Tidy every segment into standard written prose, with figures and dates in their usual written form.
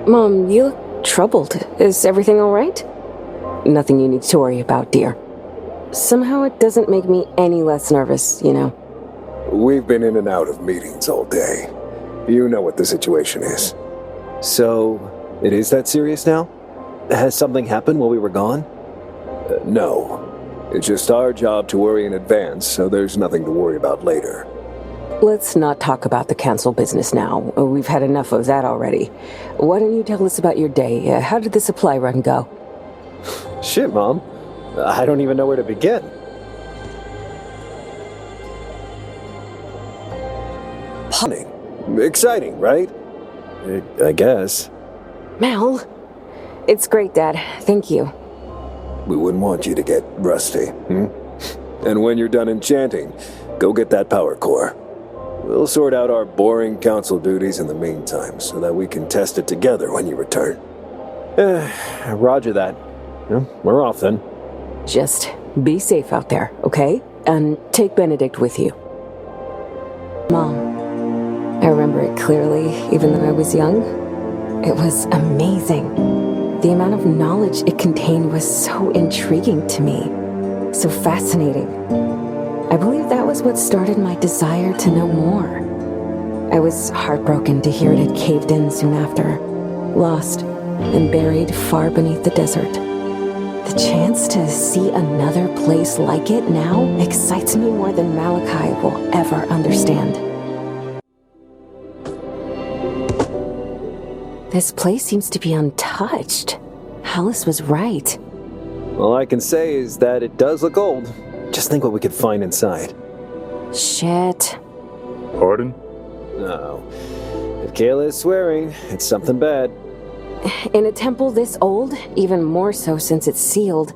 Mom, you look troubled. Is everything all right? Nothing you need to worry about, dear. Somehow it doesn't make me any less nervous, you know. We've been in and out of meetings all day. You know what the situation is. So, it is that serious now? Has something happened while we were gone? No. It's just our job to worry in advance, so there's nothing to worry about later. Let's not talk about the cancel business now. We've had enough of that already. Why don't you tell us about your day? How did the supply run go? Shit, Mom. I don't even know where to begin. Punning. Exciting, right? I guess. Mal, it's great, Dad. Thank you. We wouldn't want you to get rusty, And when you're done enchanting, go get that power core. We'll sort out our boring council duties in the meantime, so that we can test it together when you return. Roger that. We're off then. Just be safe out there, okay? And take Benedict with you. Mom, I remember it clearly, even though I was young. It was amazing. The amount of knowledge it contained was so intriguing to me, so fascinating. I believe that was what started my desire to know more. I was heartbroken to hear it had caved in soon after, lost and buried far beneath the desert. The chance to see another place like it now excites me more than Malachi will ever understand. This place seems to be untouched. Alice was right. All I can say is that it does look old. Just think what we could find inside. Shit. Pardon? No. If Kayla is swearing, it's something bad. In a temple this old, even more so since it's sealed,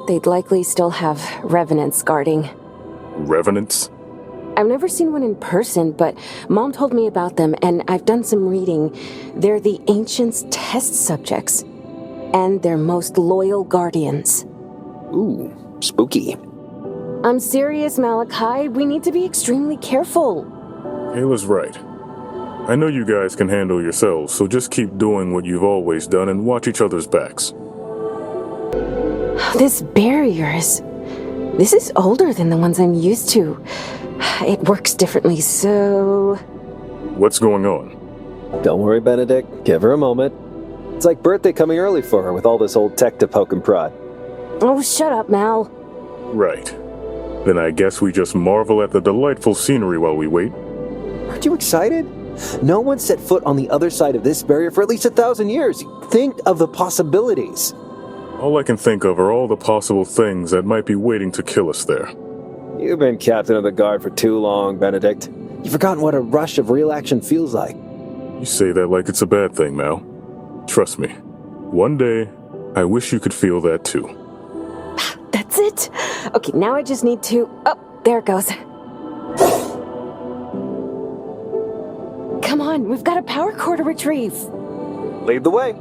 they'd likely still have revenants guarding. Revenants? I've never seen one in person, but Mom told me about them, and I've done some reading. They're the Ancients' test subjects, and their most loyal guardians. Ooh, spooky. I'm serious, Malachi. We need to be extremely careful. Kayla's right. I know you guys can handle yourselves, so just keep doing what you've always done and watch each other's backs. This barrier this is older than the ones I'm used to. It works differently, so... What's going on? Don't worry, Benedict. Give her a moment. It's like birthday coming early for her with all this old tech to poke and prod. Oh, shut up, Mal. Right. Then I guess we just marvel at the delightful scenery while we wait. Aren't you excited? No one set foot on the other side of this barrier for at least 1,000 years. Think of the possibilities. All I can think of are all the possible things that might be waiting to kill us there. You've been captain of the guard for too long, Benedict. You've forgotten what a rush of real action feels like. You say that like it's a bad thing, Mal. Trust me. One day, I wish you could feel that too. That's it. Okay, now I just need to... Oh, there it goes. Come on, we've got a power core to retrieve. Lead the way.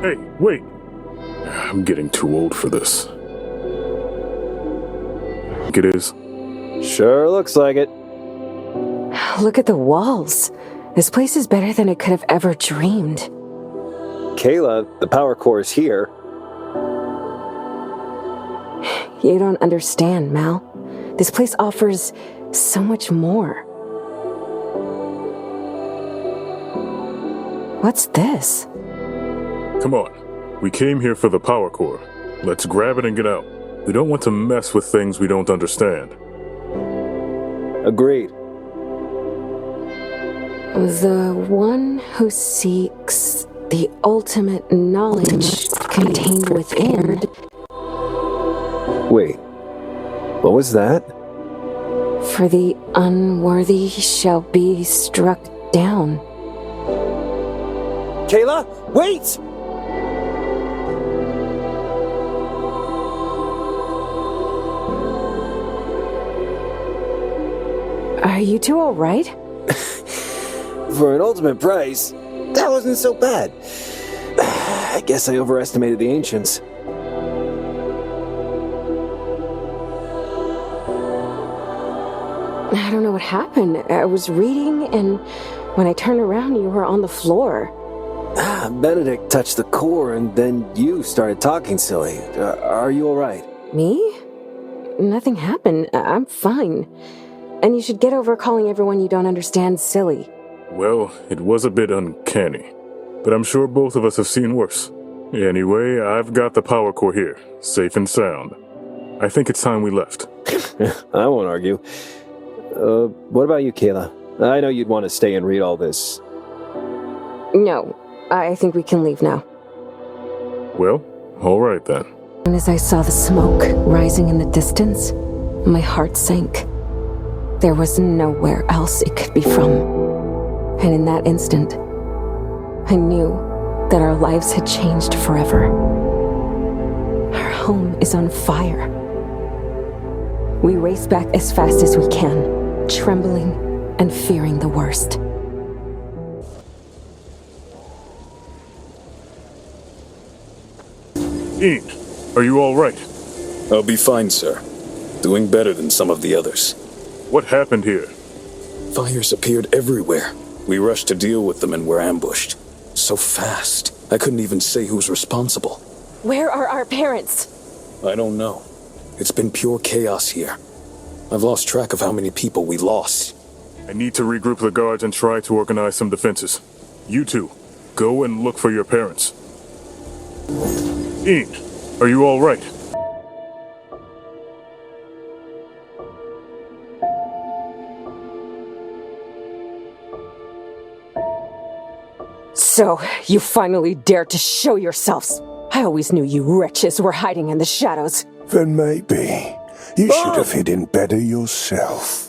Hey, wait. I'm getting too old for this. Think it is? Sure looks like it. Look at the walls. This place is better than I could have ever dreamed. Kayla, the power core is here. You don't understand, Mal. This place offers so much more. What's this? Come on. We came here for the power core. Let's grab it and get out. We don't want to mess with things we don't understand. Agreed. The one who seeks the ultimate knowledge contained within. Wait. What was that? For the unworthy shall be struck down. Kayla, wait! Are you two all right? For an ultimate price, that wasn't so bad. I guess I overestimated the Ancients. I don't know what happened. I was reading, and when I turned around, you were on the floor. Benedict touched the core, and then you started talking silly. Are you alright? Me? Nothing happened. I'm fine. And you should get over calling everyone you don't understand silly. Well, it was a bit uncanny, but I'm sure both of us have seen worse. Anyway, I've got the power core here, safe and sound. I think it's time we left. I won't argue. What about you, Kayla? I know you'd want to stay and read all this. No, I think we can leave now. Well, all right then. And as I saw the smoke rising in the distance, my heart sank. There was nowhere else it could be from. And in that instant, I knew that our lives had changed forever. Our home is on fire. We race back as fast as we can, trembling and fearing the worst. Ian, are you all right? I'll be fine, sir. Doing better than some of the others. What happened here? Fires appeared everywhere. We rushed to deal with them and were ambushed. So fast, I couldn't even say who's responsible. Where are our parents? I don't know. It's been pure chaos here. I've lost track of how many people we lost. I need to regroup the guards and try to organize some defenses. You two, go and look for your parents. Ian, are you all right? So, you finally dared to show yourselves. I always knew you wretches were hiding in the shadows. Then maybe you should have hidden better yourself.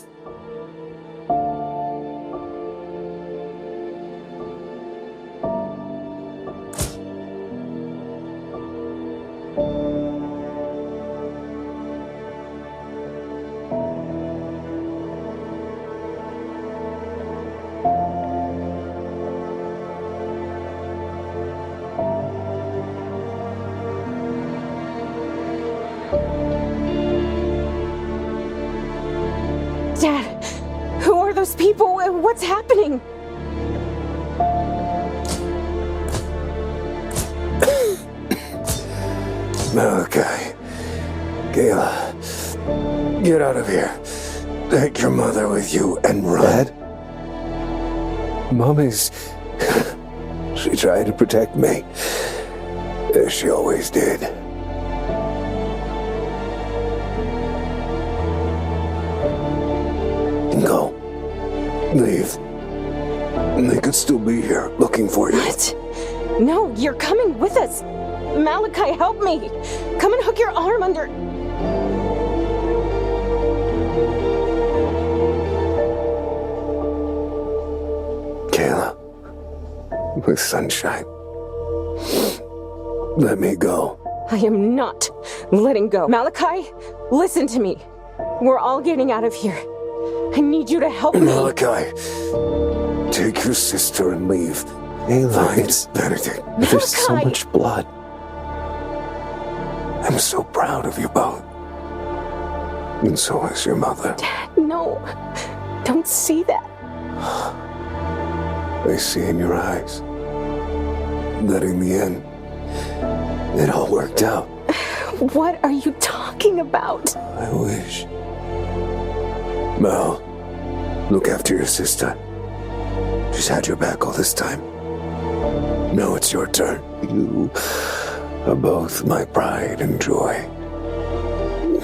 Dad, who are those people? What's happening? Okay. Kayla, get out of here. Take your mother with you and run. Dad? Mommy's... She tried to protect me, as she always did. Go. Leave. They could still be here, looking for you. What? No, you're coming with us. Malachi, help me. Come and hook your arm under... Kayla. With sunshine. Let me go. I am not letting go. Malachi, listen to me. We're all getting out of here. I need you to help me. Malachi, take your sister and leave. Kayla, Find Benedict. there's so Malachi! much blood. I'm so proud of you both. And so is your mother. No, don't say that. I see in your eyes that in the end, it all worked out. What are you talking about? I wish. Mal, look after your sister. She's had your back all this time. Now it's your turn. You are both my pride and joy.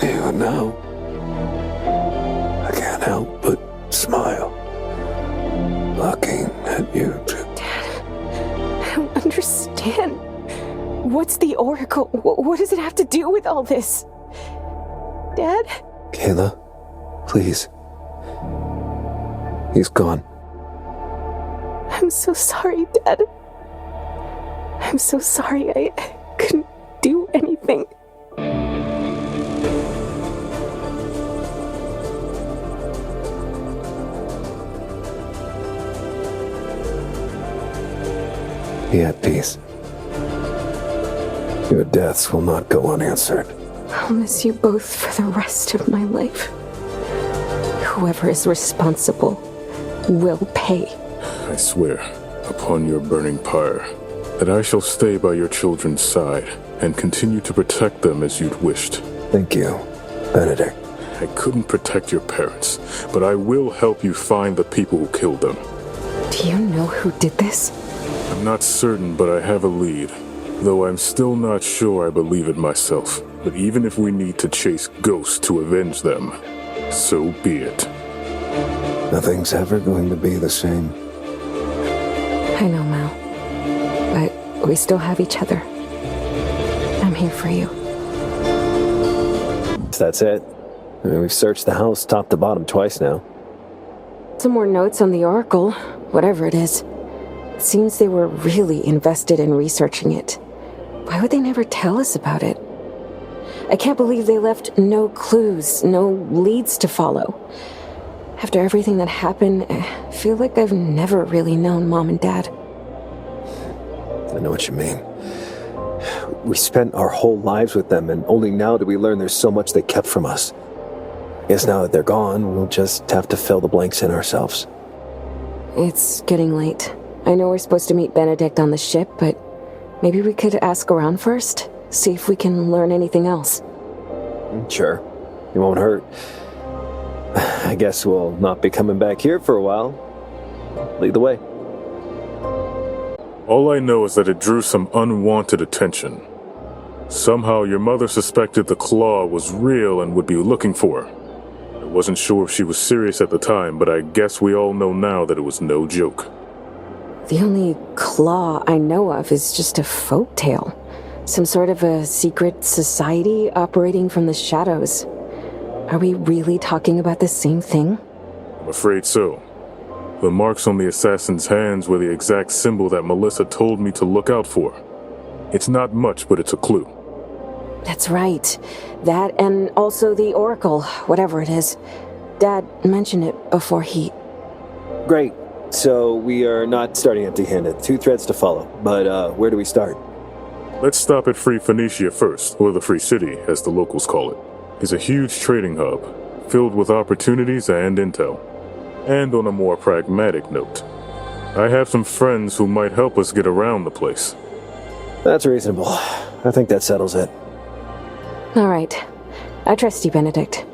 Even now, I can't help but smile, looking at you two. I don't understand. What's the Oracle? What does it have to do with all this? Dad? Kayla, please. He's gone. I'm so sorry, Dad. I'm so sorry I couldn't do anything. Be at peace. Your deaths will not go unanswered. I'll miss you both for the rest of my life. whoever is responsible will pay. I swear, upon your burning pyre, that I shall stay by your children's side and continue to protect them as you'd wished. Thank you, Benedict. I couldn't protect your parents, but I will help you find the people who killed them. Do you know who did this? I'm not certain, but I have a lead. Though I'm still not sure I believe it myself. But even if we need to chase ghosts to avenge them, so be it. Nothing's ever going to be the same. I know, Mal. But we still have each other. I'm here for you. That's it. I mean, we've searched the house top to bottom twice now. Some more notes on the Oracle, whatever it is. It seems they were really invested in researching it. Why would they never tell us about it? I can't believe they left no clues, no leads to follow. After everything that happened, I feel like I've never really known Mom and Dad. I know what you mean. We spent our whole lives with them, and only now do we learn there's so much they kept from us. Guess now that they're gone, we'll just have to fill the blanks in ourselves. It's getting late. I know we're supposed to meet Benedict on the ship, but maybe we could ask around first? See if we can learn anything else. Sure. It won't hurt. I guess we'll not be coming back here for a while. Lead the way. All I know is that it drew some unwanted attention. Somehow your mother suspected the claw was real and would be looking for her. I wasn't sure if she was serious at the time, but I guess we all know now that it was no joke. The only claw I know of is just a folktale. Some sort of a secret society operating from the shadows. Are we really talking about the same thing? I'm afraid so. The marks on the assassin's hands were the exact symbol that Melissa told me to look out for. It's not much, but it's a clue. That's right. That and also the Oracle, whatever it is. Dad mentioned it before he... Great. So we are not starting empty-handed. 2 threads to follow. But where do we start? Let's stop at Free Phoenicia first, or the Free City, as the locals call it. It's a huge trading hub, filled with opportunities and intel. And on a more pragmatic note, I have some friends who might help us get around the place. That's reasonable. I think that settles it. All right. I trust you, Benedict.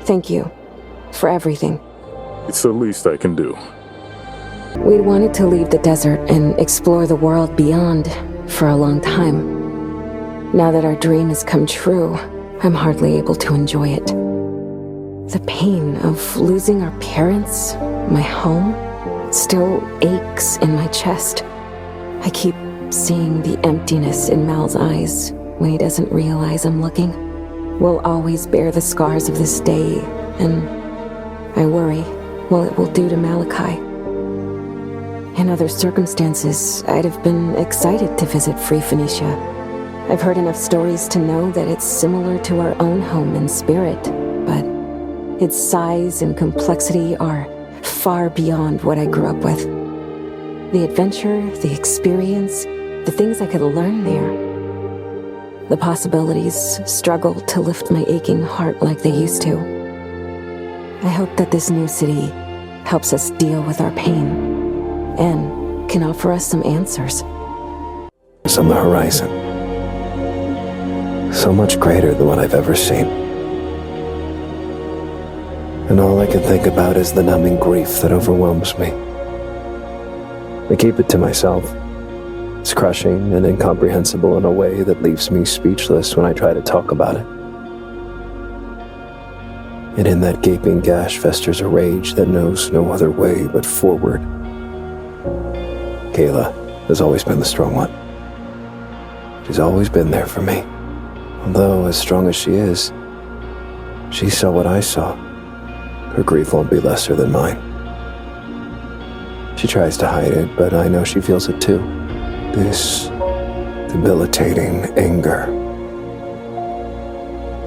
Thank you for everything. It's the least I can do. We'd wanted to leave the desert and explore the world beyond for a long time. Now that our dream has come true, I'm hardly able to enjoy it. The pain of losing our parents, my home, still aches in my chest. I keep seeing the emptiness in Mal's eyes when he doesn't realize I'm looking. We'll always bear the scars of this day, and I worry what it will do to Malachi. In other circumstances, I'd have been excited to visit Free Phoenicia. I've heard enough stories to know that it's similar to our own home in spirit, but its size and complexity are far beyond what I grew up with. The adventure, the experience, the things I could learn there. The possibilities struggle to lift my aching heart like they used to. I hope that this new city helps us deal with our pain and can offer us some answers. It's on the horizon. So much greater than what I've ever seen. And all I can think about is the numbing grief that overwhelms me. I keep it to myself. It's crushing and incomprehensible in a way that leaves me speechless when I try to talk about it. And in that gaping gash festers a rage that knows no other way but forward. Kayla has always been the strong one. She's always been there for me. Although, as strong as she is, she saw what I saw. Her grief won't be lesser than mine. She tries to hide it, but I know she feels it too. This debilitating anger.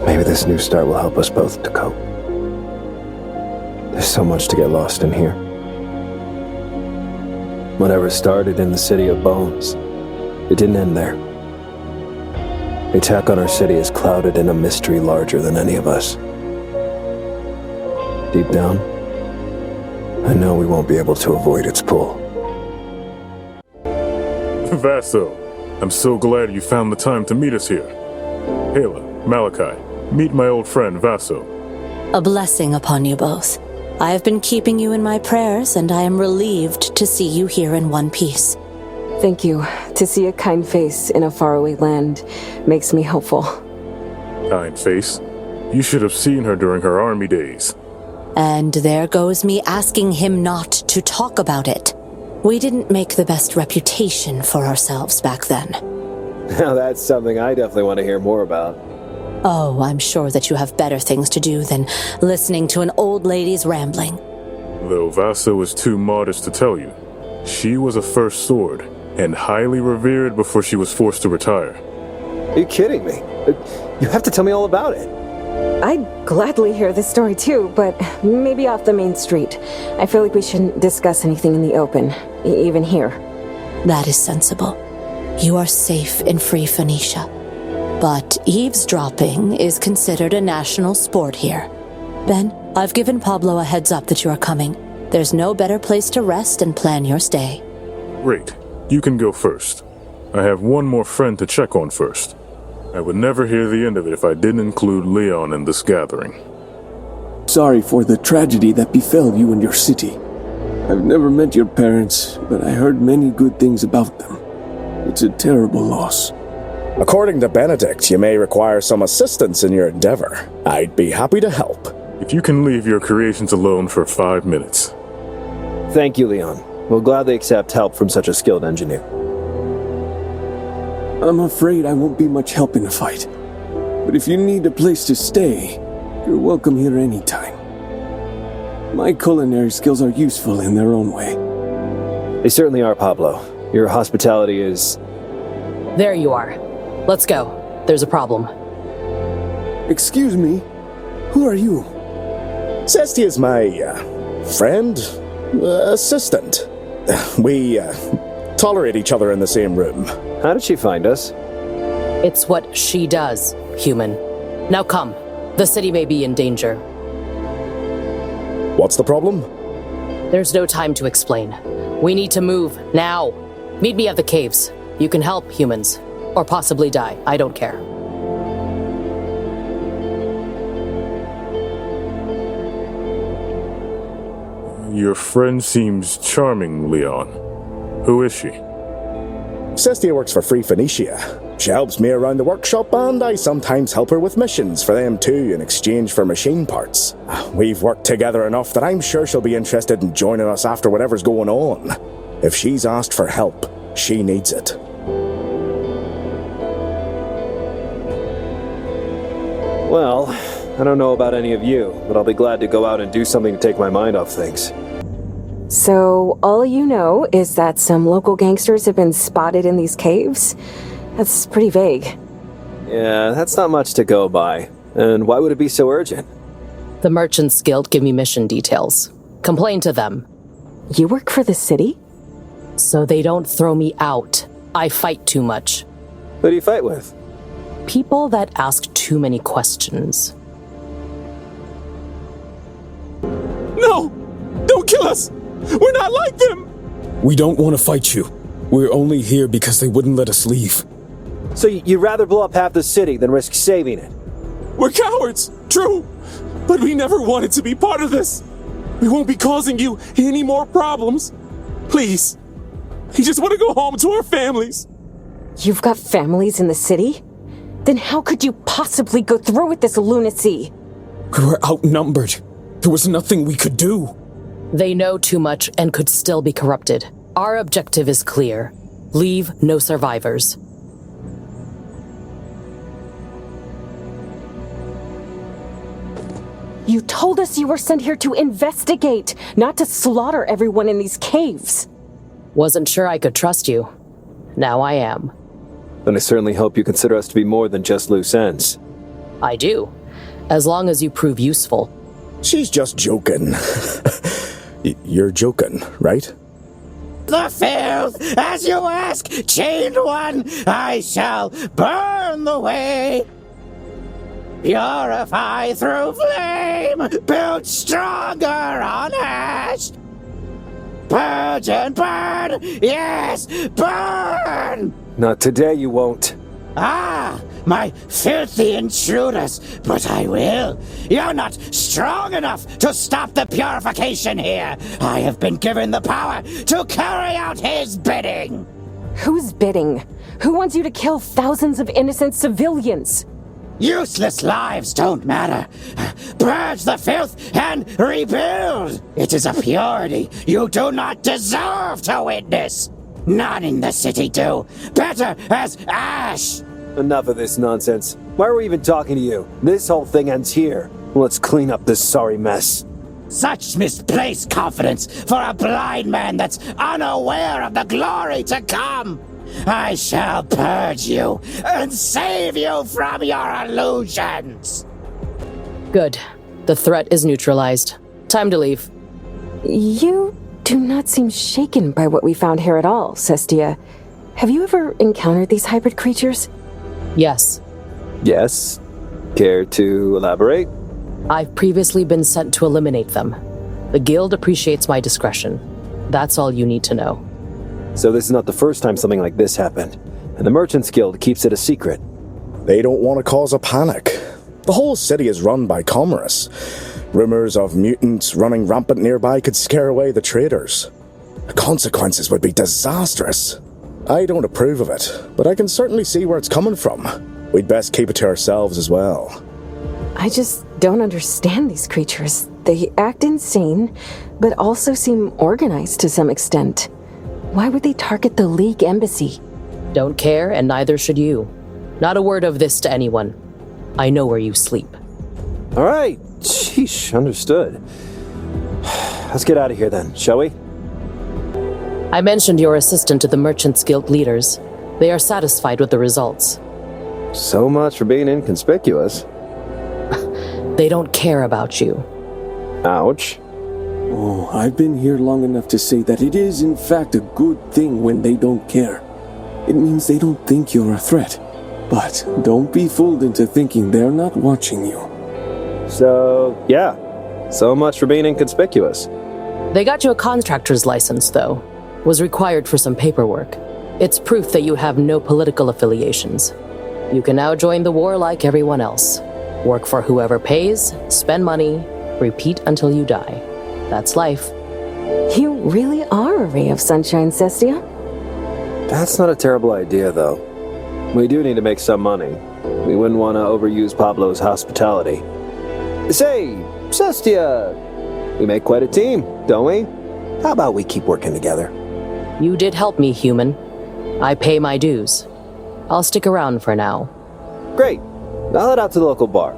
Maybe this new start will help us both to cope. There's so much to get lost in here. Whatever started in the City of Bones, it didn't end there. The attack on our city is clouded in a mystery larger than any of us. Deep down, I know we won't be able to avoid its pull. Vaso, I'm so glad you found the time to meet us here. Kayla, Malachi, meet my old friend Vaso. A blessing upon you both. I have been keeping you in my prayers, and I am relieved to see you here in one piece. Thank you. To see a kind face in a faraway land makes me hopeful. Kind face? You should have seen her during her army days. And there goes me asking him not to talk about it. We didn't make the best reputation for ourselves back then. Now that's something I definitely want to hear more about. Oh, I'm sure that you have better things to do than listening to an old lady's rambling. Though Vaso was too modest to tell you, she was a first sword, and highly revered before she was forced to retire. Are you kidding me? You have to tell me all about it. I'd gladly hear this story too, but maybe off the main street. I feel like we shouldn't discuss anything in the open, even here. That is sensible. You are safe in free Phoenicia. But eavesdropping is considered a national sport here. Ben, I've given Pablo a heads up that you are coming. There's no better place to rest and plan your stay. Great. You can go first. I have one more friend to check on first. I would never hear the end of it if I didn't include Leon in this gathering. Sorry for the tragedy that befell you and your city. I've never met your parents, but I heard many good things about them. It's a terrible loss. According to Benedict, you may require some assistance in your endeavor. I'd be happy to help. If you can leave your creations alone for 5 minutes. Thank you, Leon. We'll gladly accept help from such a skilled engineer. I'm afraid I won't be much help in the fight. But if you need a place to stay, you're welcome here anytime. My culinary skills are useful in their own way. They certainly are, Pablo. Your hospitality is... There you are. Let's go. There's a problem. Excuse me? Who are you? Cesti is my, friend? Assistant. We, tolerate each other in the same room. How did she find us? It's what she does, human. Now come. The city may be in danger. What's the problem? There's no time to explain. We need to move, now. Meet me at the caves. You can help, humans. Or possibly die. I don't care. Your friend seems charming, Leon. Who is she? Cestia works for Free Phoenicia. She helps me around the workshop, and I sometimes help her with missions for them too in exchange for machine parts. We've worked together enough that I'm sure she'll be interested in joining us after whatever's going on. If she's asked for help, she needs it. Well, I don't know about any of you, but I'll be glad to go out and do something to take my mind off things. So, all you know is that some local gangsters have been spotted in these caves? That's pretty vague. Yeah, that's not much to go by. And why would it be so urgent? The Merchants Guild give me mission details. Complain to them. You work for the city? So they don't throw me out. I fight too much. Who do you fight with? People that ask too many questions. No! Don't kill us! We're not like them! We don't want to fight you. We're only here because they wouldn't let us leave. So you'd rather blow up half the city than risk saving it? We're cowards, true. But we never wanted to be part of this. We won't be causing you any more problems. Please. We just want to go home to our families. You've got families in the city? Then how could you possibly go through with this lunacy? We were outnumbered. There was nothing we could do. They know too much and could still be corrupted. Our objective is clear. Leave no survivors. You told us you were sent here to investigate, not to slaughter everyone in these caves. Wasn't sure I could trust you. Now I am. Then I certainly hope you consider us to be more than just loose ends. I do. As long as you prove useful. She's just joking. You're joking, right? The filth, as you ask, chained one, I shall burn the way. Purify through flame, built stronger on ash. purge and burn! Yes, burn! Not today, you won't. Ah, my filthy intruders, but I will. You're not strong enough to stop the purification here. I have been given the power to carry out his bidding. Who's bidding? Who wants you to kill thousands of innocent civilians? Useless lives don't matter. Purge the filth and rebuild. It is a purity you do not deserve to witness. None in the city do. Better as ash. Enough of this nonsense. Why are we even talking to you? This whole thing ends here. Let's clean up this sorry mess. Such misplaced confidence for a blind man that's unaware of the glory to come. I shall purge you and save you from your illusions. Good. The threat is neutralized. Time to leave. You do not seem shaken by what we found here at all, Cestia. Have you ever encountered these hybrid creatures? Yes. Yes? Care to elaborate? I've previously been sent to eliminate them. The guild appreciates my discretion. That's all you need to know. So this is not the first time something like this happened, and the Merchants Guild keeps it a secret. They don't want to cause a panic. The whole city is run by commerce. Rumors of mutants running rampant nearby could scare away the traders. The consequences would be disastrous. I don't approve of it, but I can certainly see where it's coming from. We'd best keep it to ourselves as well. I just don't understand these creatures. They act insane, but also seem organized to some extent. Why would they target the League embassy? Don't care, and neither should you. Not a word of this to anyone. I know where you sleep. All right. Sheesh, understood. Let's get out of here then, shall we? I mentioned your assistant to the Merchants Guild leaders. They are satisfied with the results. So much for being inconspicuous. They don't care about you. Ouch. Oh, I've been here long enough to say that it is in fact a good thing when they don't care. It means they don't think you're a threat. But don't be fooled into thinking they're not watching you. So, yeah. So much for being inconspicuous. They got you a contractor's license, though. Was required for some paperwork. It's proof that you have no political affiliations. You can now join the war like everyone else. Work for whoever pays, spend money, repeat until you die. That's life. You really are a ray of sunshine, Cestia. That's not a terrible idea, though. We do need to make some money. We wouldn't want to overuse Pablo's hospitality. Say, Cestia, we make quite a team, don't we? How about we keep working together? You did help me, human. I pay my dues. I'll stick around for now. Great. I'll head out to the local bar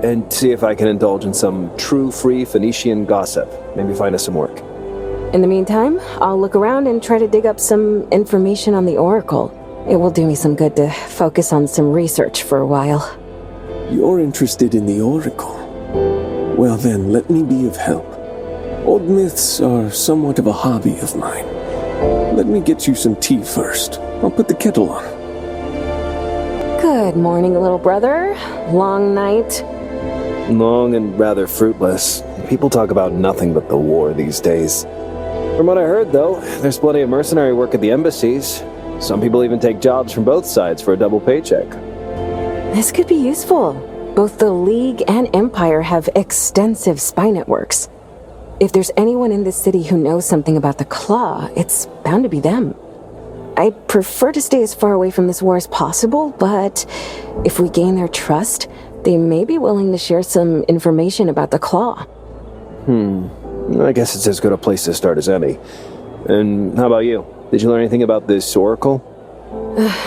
and see if I can indulge in some true free Phoenician gossip. Maybe find us some work. In the meantime, I'll look around and try to dig up some information on the Oracle. It will do me some good to focus on some research for a while. You're interested in the Oracle? Well then, let me be of help. Old myths are somewhat of a hobby of mine. Let me get you some tea first. I'll put the kettle on. Good morning, little brother. Long night. Long and rather fruitless. People talk about nothing but the war these days. From what I heard, though, there's plenty of mercenary work at the embassies. Some people even take jobs from both sides for a double paycheck. This could be useful. Both the League and Empire have extensive spy networks. If there's anyone in this city who knows something about the Claw, it's bound to be them. I'd prefer to stay as far away from this war as possible, but if we gain their trust, they may be willing to share some information about the Claw. I guess it's as good a place to start as any. And how about you? Did you learn anything about this Oracle?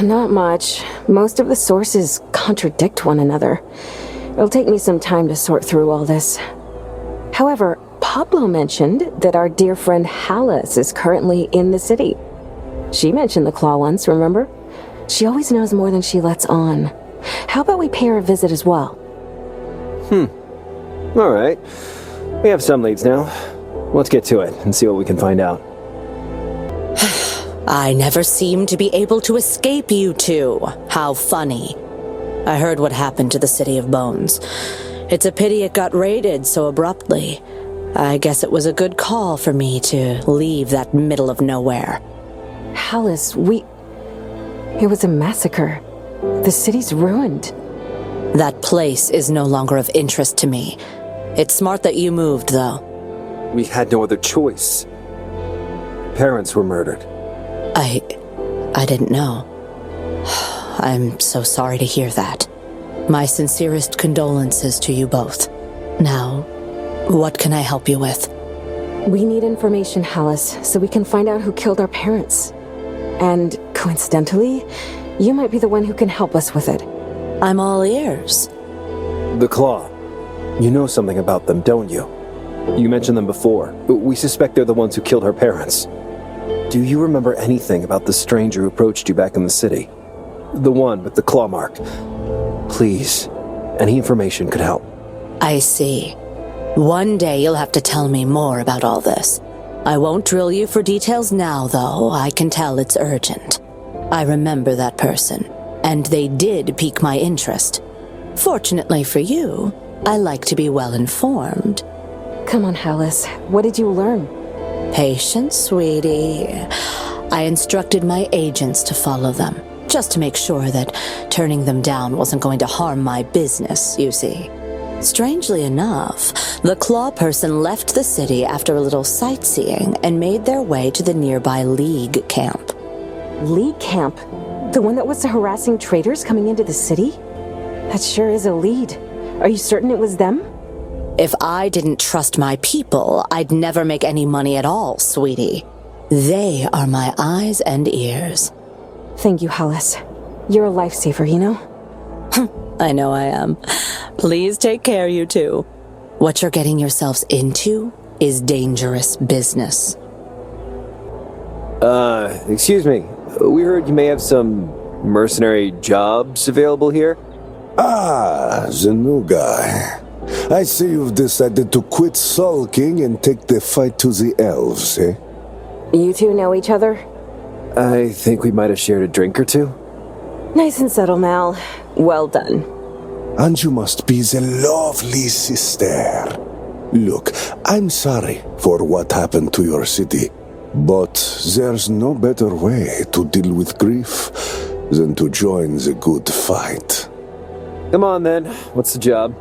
Not much. Most of the sources contradict one another. It'll take me some time to sort through all this. However, Pablo mentioned that our dear friend Hallis is currently in the city. She mentioned the Claw once, remember? She always knows more than she lets on. How about we pay her a visit as well? All right. We have some leads now. Let's get to it and see what we can find out. I never seem to be able to escape you two. How funny. I heard what happened to the City of Bones. It's a pity it got raided so abruptly. I guess it was a good call for me to leave that middle of nowhere. Alice, it was a massacre. The city's ruined. That place is no longer of interest to me. It's smart that you moved, though. We had no other choice. Parents were murdered. I didn't know. I'm so sorry to hear that. My sincerest condolences to you both. Now, what can I help you with? We need information, Alice, so we can find out who killed our parents. And coincidentally, you might be the one who can help us with it. I'm all ears. The Claw. You know something about them, don't you? You mentioned them before. We suspect they're the ones who killed her parents. Do you remember anything about the stranger who approached you back in the city? The one with the claw mark. Please, any information could help. I see. One day you'll have to tell me more about all this. I won't drill you for details now, though. I can tell it's urgent. I remember that person, and they did pique my interest. Fortunately for you, I like to be well informed. Come on, Alice. What did you learn? Patience, sweetie. I instructed my agents to follow them, just to make sure that turning them down wasn't going to harm my business, you see. Strangely enough, the claw person left the city after a little sightseeing and made their way to the nearby League camp. League camp? The one that was harassing traders coming into the city? That sure is a lead. Are you certain it was them? If I didn't trust my people, I'd never make any money at all, sweetie. They are my eyes and ears. Thank you, Alice. You're a lifesaver, you know? I know I am. Please take care, you two. What you're getting yourselves into is dangerous business. Excuse me. We heard you may have some mercenary jobs available here? Ah, the new guy. I see you've decided to quit sulking and take the fight to the elves, eh? You two know each other? I think we might have shared a drink or two. Nice and subtle, Mal. Well done. And you must be the lovely sister. Look, I'm sorry for what happened to your city, but there's no better way to deal with grief than to join the good fight. Come on then, what's the job?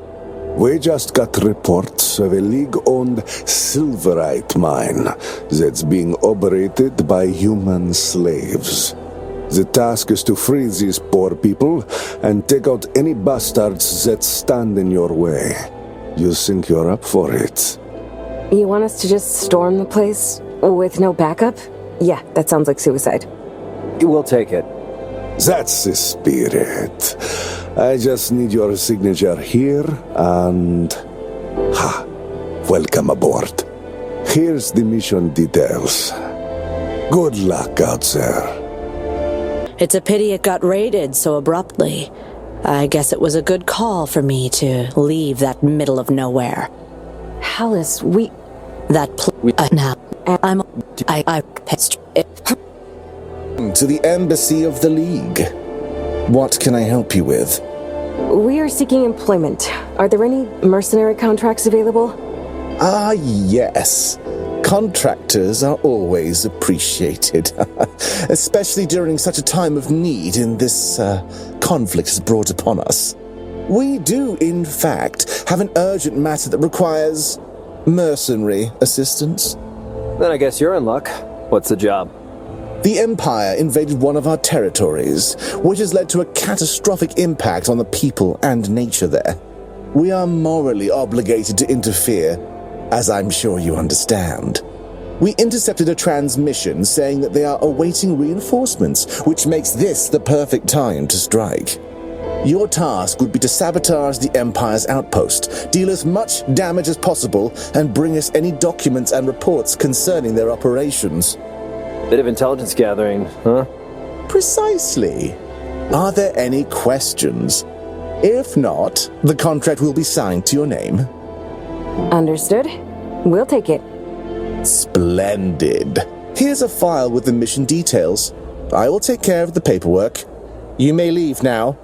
We just got reports of a League-owned silverite mine that's being operated by human slaves. The task is to free these poor people and take out any bastards that stand in your way. You think you're up for it? You want us to just storm the place with no backup? Yeah, that sounds like suicide. We'll take it. That's the spirit. I just need your signature here and... welcome aboard. Here's the mission details. Good luck out there. It's a pity it got raided so abruptly. I guess it was a good call for me to leave that middle of nowhere. Alice, now, I'm... To the Embassy of the League. What can I help you with? We are seeking employment. Are there any mercenary contracts available? Ah, yes. Contractors are always appreciated, especially during such a time of need in this conflict has brought upon us. We do, in fact, have an urgent matter that requires mercenary assistance. Then I guess you're in luck. What's the job? The Empire invaded one of our territories, which has led to a catastrophic impact on the people and nature there. We are morally obligated to interfere, as I'm sure you understand. We intercepted a transmission saying that they are awaiting reinforcements, which makes this the perfect time to strike. Your task would be to sabotage the Empire's outpost, deal as much damage as possible, and bring us any documents and reports concerning their operations. Bit of intelligence gathering, huh? Precisely. Are there any questions? If not, the contract will be signed to your name. Understood. We'll take it. Splendid. Here's a file with the mission details. I will take care of the paperwork. You may leave now.